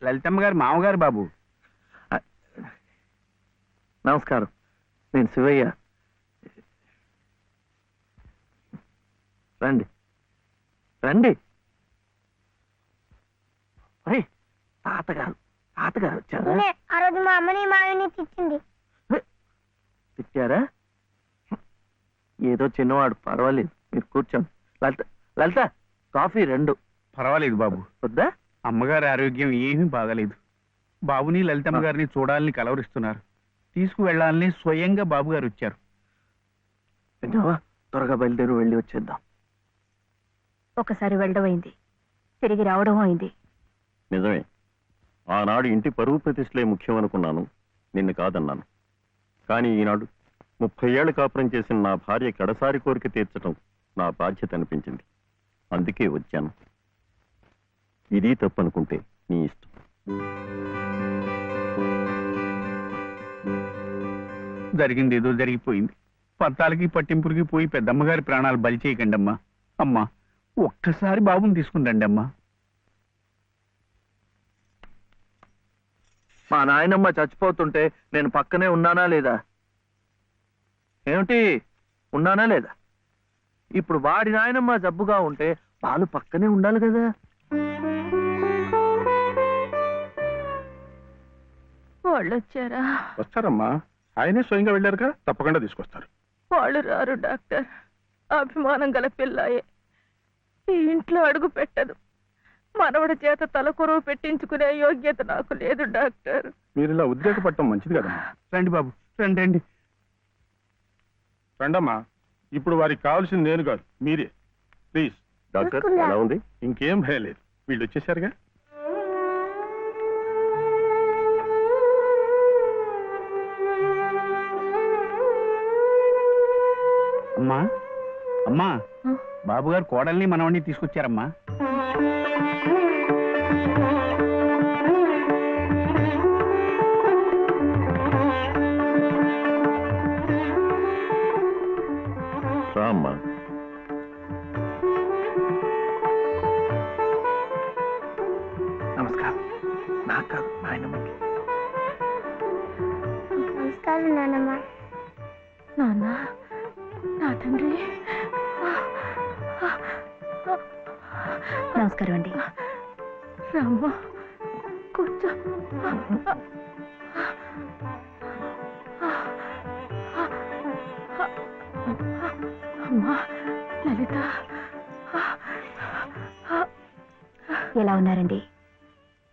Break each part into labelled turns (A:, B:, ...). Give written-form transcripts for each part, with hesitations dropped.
A: లలితమ్మ గారు మామగారు బాబు.
B: నమస్కారం, నేను శివయ్య. రండి రండి. తాతగారు తాతగారు వచ్చారా?
C: ఆ రోజు మా అమ్మని మావిని తిట్టింది.
B: తిట్టారా? ఏదో చిన్నవాడు, పర్వాలేదు, మీరు కూర్చోండి. లలిత లలిత కాఫీ 2.
A: పర్వాలేదు బాబు.
B: వద్దా?
A: అమ్మగారి ఆరోగ్యం ఏమీ బాగలేదు. బాబుని లలితమ్మ గారిని చూడాలని కలవరిస్తున్నారు. తీసుకువెళ్లాలని స్వయంగా బాబు గారు వచ్చారు.
B: విన్నావా? త్వరగా బయలుదేరి వెళ్ళి వచ్చేద్దాం.
D: ఒకసారి వెళ్ళడం అయింది, తిరిగి రావడం అయింది.
E: నిజమే, ఆనాడు ఇంటి పరువు ప్రతిష్టలే ముఖ్యం అనుకున్నాను, నిన్ను కాదన్నాను. కానీ ఈనాడు 30 ఏళ్ల కాపురం చేసిన నా భార్య కడసారి కోరిక తీర్చడం నా బాధ్యత అనిపించింది. అందుకే వచ్చాను. ఇది తప్పనుకుంటే నీ ఇష్టం.
A: జరిగింది ఏదో జరిగిపోయింది. పత్తాలకి పట్టింపులకి పోయి పెద్దమ్మగారి ప్రాణాలు బలి చేయకండి అమ్మా. అమ్మా, ఒక్కసారి బాబుని తీసుకుని రండి అమ్మా.
B: మా నాయనమ్మ చచ్చిపోతుంటే నేను పక్కనే ఉన్నానా లేదా? ఏమిటి, ఉన్నానా లేదా? ఇప్పుడు వాడి నాయనమ్మ జబ్బుగా ఉంటే వాళ్ళు పక్కనే ఉండాలి కదా.
D: వాళ్ళు వచ్చారా?
F: వస్తారమ్మా, ఆయనే స్వయంగా వెళ్ళారుగా, తప్పకుండా తీసుకొస్తారు.
D: వాళ్ళు రారు డాక్టర్. అభిమానం గల పిల్లాయే, ఈ ఇంట్లో అడుగు పెట్టదు. మనవడి చేత తలకొరువు పెట్టించుకునే యోగ్యత నాకు లేదు డాక్టర్.
F: మీరు ఇలా ఉద్రేకపడటం మంచిది కదమ్మా.
A: రండి బాబు, రండి రండి.
F: రండమ్మా, ఇప్పుడు వారికి కావాల్సింది నేను కాదు, మీరే. ప్లీజ్.
E: డాక్టర్ ఎలా ఉంది?
F: ఇంకేం భయం లేదు, వీళ్ళు వచ్చేసారుగా.
A: అమ్మా అమ్మా, బాబు గారు కోడల్ని మనవడిని తీసుకొచ్చారమ్మా.
E: రామ్మా.
B: నమస్కారం. నాకు కాదు, నాయనమ్మకి.
C: నమస్కారం నాన్నమ్మ.
D: నాన్న, నా తండ్రి. నమస్కారం అండి. రామ్మ, కూర్చో. అమ్మా లలిత, ఎలా ఉన్నారండి?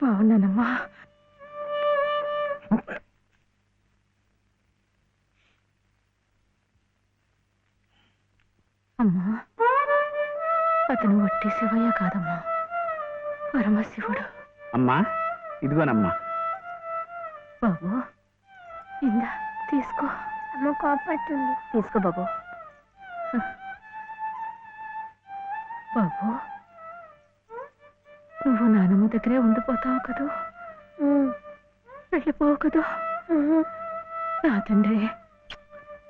D: బాగున్నానమ్మా. అమ్మా, అతను వట్టి శివయ్య కాదమ్మా, పరమశివుడు.
A: అమ్మా, ఇదిగోనమ్మా.
D: బాబు, ఇందా తీసుకో.
C: అమ్మ కోపడుతుంది.
D: తీసుకో బాబు. బాబు, నువ్వు నానమ్మ దగ్గరే ఉండిపోతావు కదూ, వెళ్ళిపోవు కదూ. నా తండ్రి.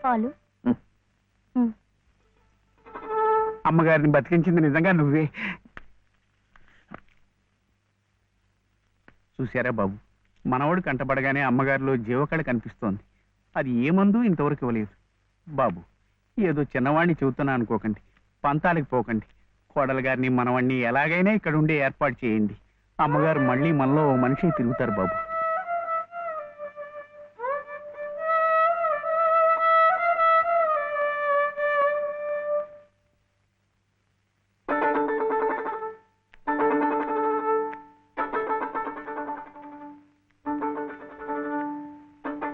C: పాలు.
A: అమ్మగారిని బతికించింది నిజంగా నువ్వే. చూశారా బాబు, మనవడు కంటపడగానే అమ్మగారిలో జీవకళ కనిపిస్తోంది. అది ఏ మందు ఇంతవరకు ఇవ్వలేదు. బాబు, ఏదో చిన్నవాడిని చెబుతున్నా అనుకోకండి, పంతాలకు పోకండి. కోడలు గారిని మనవాడిని ఎలాగైనా ఇక్కడ ఉండే ఏర్పాటు చేయండి. అమ్మగారు మళ్ళీ మనలో ఓ మనిషి తిరుగుతారు బాబు.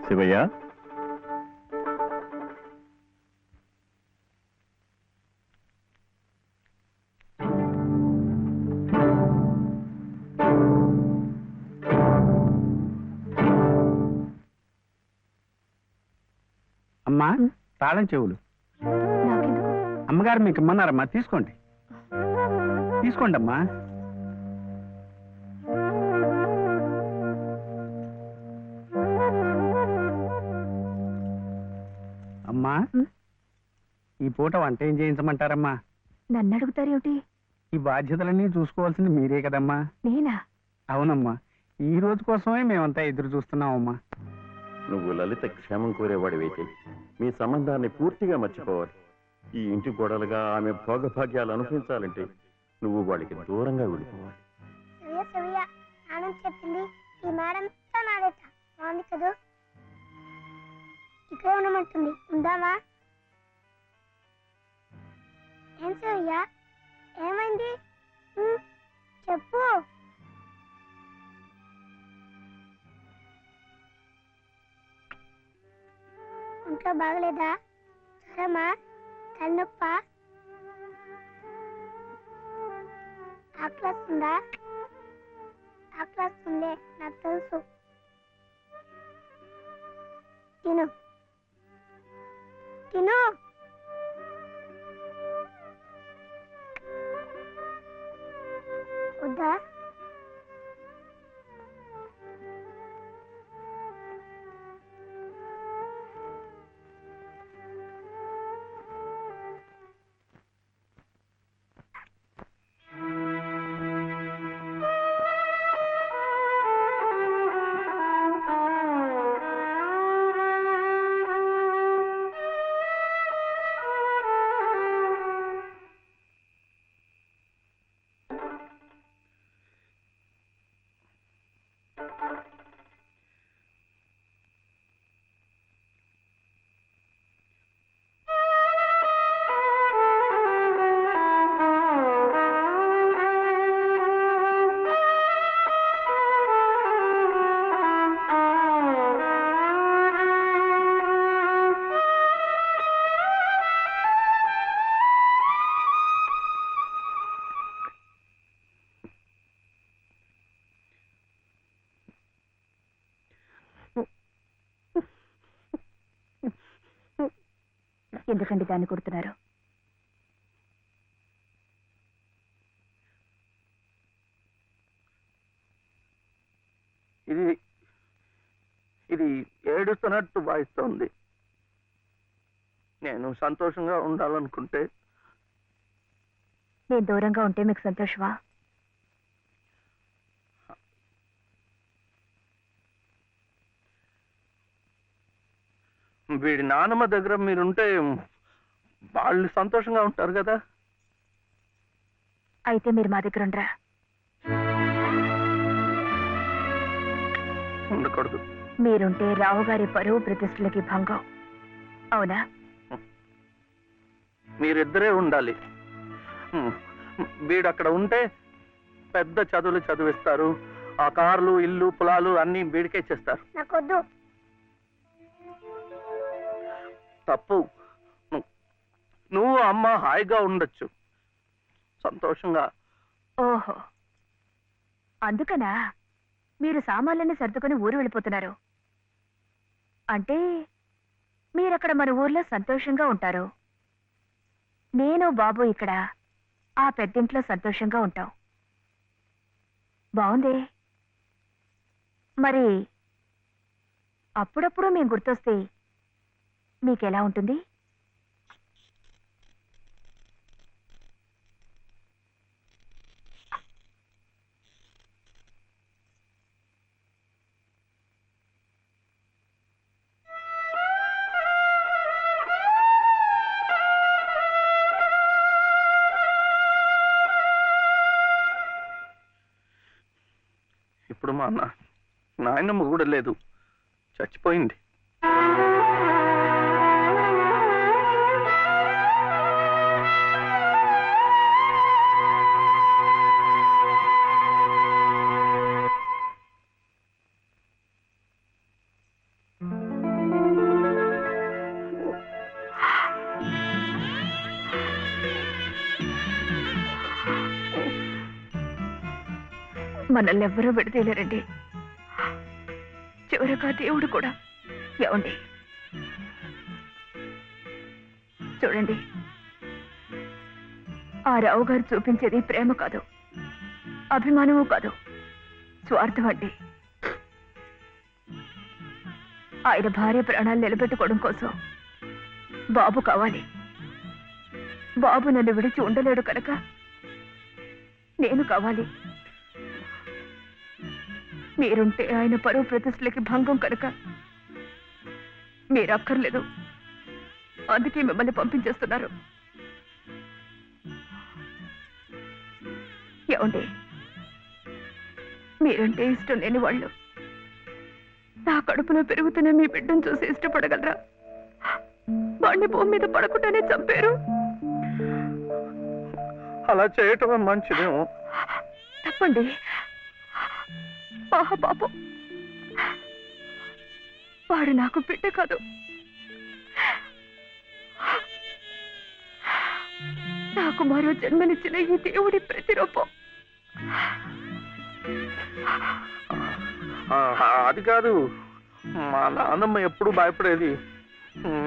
E: శివయ్య,
A: అమ్మా, తాళం చెవులు అమ్మగారు మీకు ఇమ్మన్నారమ్మా, తీసుకోండి. తీసుకోండి అమ్మా. అమ్మా, ఈ పూట వంట ఏం చేయించమంటారమ్మా?
D: నన్ను అడుగుతారేమిటి?
A: ఈ బాధ్యతలన్నీ చూసుకోవాల్సింది మీరే కదమ్మా.
D: నేనా?
A: అవునమ్మా, ఈ రోజు కోసమే మేమంతా ఎదురు చూస్తున్నామమ్మా.
E: నువ్వు లలిత క్షేమం కోరేవాడివైతే మీ సంబంధాన్ని పూర్తిగా మర్చిపోవాలి. ఈ ఇంటి గోడలుగా ఆమె భోగభాగ్యాలు అనుభవించాలంటే నువ్వు వాడికి దూరంగా వెళ్ళిపోవాలి.
C: సవ్య సవ్య నాన్న చెప్పింది ఈ మేడం నాదేట బాగుంది కదా. ఇక్కడే ఉండమంటుంది, ఉందామా? ఏం సవ్య, ఏమైంది? చెప్పు. ఒంట్లో బాగలేదా? జ్వరమా? తలనొప్పా? ఆకలిస్తుందా? ఆకలిస్తుందే, నాకు తెలుసు. తిను తిను. వద్దా?
D: ఎందుకండి దాన్ని కొడుతున్నారు?
B: ఇది ఇది ఏడుస్తున్నట్టు భావిస్తోంది. నేను సంతోషంగా ఉండాలనుకుంటే
D: నేను దూరంగా ఉంటే మీకు సంతోషమా?
B: వీడి నానమ్మ దగ్గర మీరుంటే వాళ్ళు సంతోషంగా ఉంటారు కదా.
D: అయితే మీరు మా దగ్గర ఉండరా?
B: ఉండకూడదు.
D: మీరుంటే రావుగారి పరువు ప్రతిష్టలకి భంగం. అవునా?
B: మీరిద్దరే ఉండాలి. వీడు అక్కడ ఉంటే పెద్ద చదువులు చదివిస్తారు. ఆ కార్లు, ఇల్లు, పొలాలు అన్ని వీడికే చేస్తారు.
C: నాకొద్దు.
B: తప్పు. నువ్వు అమ్మ హాయిగా ఉండొచ్చు, సంతోషంగా.
D: ఓహో, అందుకనా మీరు సామాన్లన్నీ సర్దుకొని ఊరు వెళ్ళిపోతున్నారు? అంటే మీరక్కడ మన ఊర్లో సంతోషంగా ఉంటారు, నేను బాబు ఇక్కడ ఆ పెద్దింట్లో సంతోషంగా ఉంటాం. బాగుంది. మరి అప్పుడప్పుడు మేము గుర్తొస్తే మీకెలా ఉంటుంది?
B: ఇప్పుడు మా నాయనమ్మ కూడా లేదు, చచ్చిపోయింది.
D: మనల్ని ఎవ్వరూ విడదీయలేరండి, చివరగా దేవుడు కూడా. ఏమండి చూడండి, ఆ రావు గారు చూపించేది ప్రేమ కాదు, అభిమానము కాదు, స్వార్థం అండి. ఆయన భార్య ప్రాణాలు నిలబెట్టుకోవడం కోసం బాబు కావాలి. బాబు నన్ను విడిచి ఉండలేడు కనుక నేను కావాలి. మీరుంటే ఆయన పరువు ప్రతిష్టలకి భంగం కనుక మీరు అక్కర్లేదు, అందుకే మిమ్మల్ని పంపించేస్తున్నారు. ఏమండి, మీరంటే ఇష్టం లేని వాళ్ళు నా కడుపులో పెరుగుతున్న మీ బిడ్డను చూసి ఇష్టపడగలరా? వాడిని భూమి మీద పడకుండానే చంపారు.
B: అలా చేయటం మంచిదేమో.
D: తప్పండి. పాపం, వాడు నాకు బిడ్డ కాదు, నాకు మరో జన్మనిచ్చిన ఈ దేవుడి ప్రతిరూపం.
B: అది కాదు, మా నాన్నమ్మ ఎప్పుడు భయపడేది.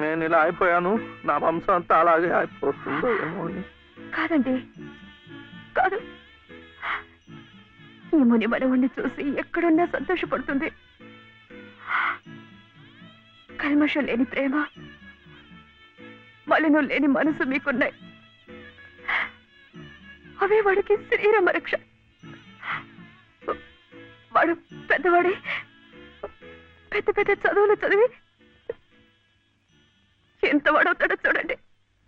B: నేను ఇలా అయిపోయాను, నా వంశం అంతా అలాగే అయిపోతుందో ఏమో అని.
D: కాదండి, కాదు. ఈ ముని మనవుణ్ణి చూసి ఎక్కడున్నా సంతోషపడుతుంది. కల్మషం లేని ప్రేమ, మలినం లేని మనసు మీకున్నాయి. అవే వాడికి శ్రీరామ రక్ష. వాడు పెద్దవాడి పెద్ద పెద్ద చదువులు చదివి ఎంత వాడవుతాడో చూడండి.